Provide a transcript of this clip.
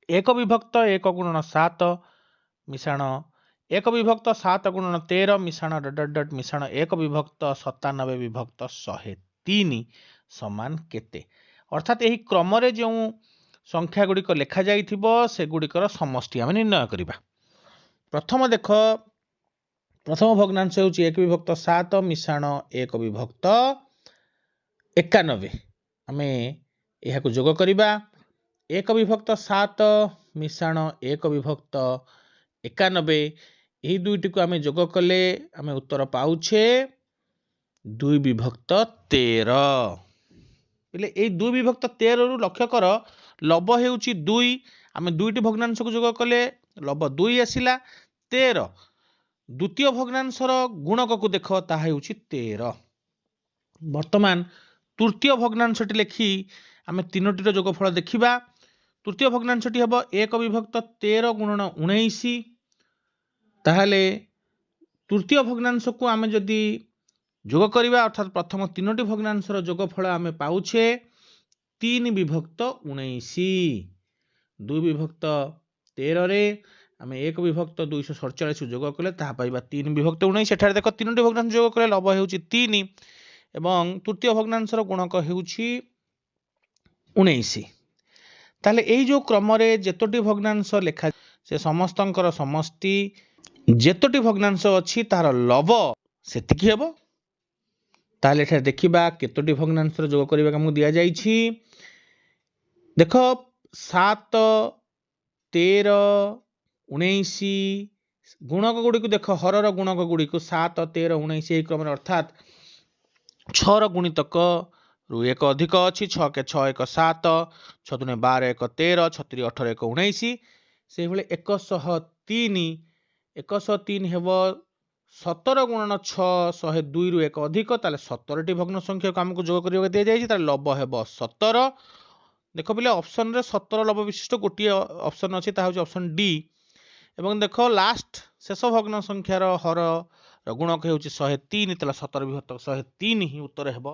एक विभक्त 1 गुणन 7 मिश्रण 1 विभक्त 7 गुणन 13 मिश्रण ... मिश्रण 1 विभक्त 97 विभक्त 103 समान केते। अर्थात यही क्रम रे जो संख्या गुड़िक लेखा जाइथिबो से गुड़िकर समष्टि आम निर्णय करबा। प्रथम देख, प्रथम भग्नांश होउची 1 विभक्त 7 मिश्रण 1 विभक्त 91। आमे एहाकु जोग करिबा। 1 विभक्त 7 मिश्रण 1 विभक्त 91 यही दुईटी को आमे जोग कले आमे उत्तर पाउछे 2 विभक्त 13। बोले ए 2 विभक्त 13 रु लक्ष्य कर लब हेउची 2। आमे दुईटी भग्नांश को जोग कले लब 2 आसिला 13। द्वितीय भग्नांशर गुणक को देख ता हेउची 13। वर्तमान तृतीय भग्नांशटी लेखि आमे तीनोटीर जोगफल देखिबा। तृतीय भग्नांशटी हबो 1 विभक्त 13 गुणन 19। ताहले तृतीय भग्नांश को आमे जदि जोग करिबा अर्थात प्रथम तीनोटी भग्नांशर जोगफल आमे पाउछे 3 विभक्त 19। 2 विभक्त 13 रे आमे 1 विभक्त 247 जोग कले ता पाइबा 3 विभक्त 19। एठारे देख तीनोटी भग्नांश जोग कले लब हेउची 3 एवं तृतीय भग्नांशर गुणक हेउची 19। ताले एई जो क्रम रे जेतोटी भग्नांश लेखा से समस्तंकर समष्टि जेतोटी भग्नांश अछि तार लब सेतिकी हेबो। ताले एठारे देखिबा केतोटी भग्नांशर जोग करिबा हमकु दिया जाइछि। देख 7 13 19 गुणक गुड़ी को देख हरर गुणक गुड़ी को 7 13 19 यही क्रम अर्थात 6 र गुणितक रु 1 अधिक अच्छी 6 के 6 1 7 6 दुने 12 1 13 6 3 18 1 19 से भले 103 103 हेबो 17 गुणन 6 102 रु 1 अधिक ताले 17 टी भग्न संख्या को हमकु जोग करियो दिया जाइछि ताले लब हेबो 17। देख बोले ऑप्शन रे 17 लब विशिष्ट गोटी ऑप्शन अछि ता होछि ऑप्शन डी। एवं देख लास्ट शेष भग्न संख्यार हर गुणक हेउछि 103 ताले 17 विभक्त 103 ही उत्तर हेबो।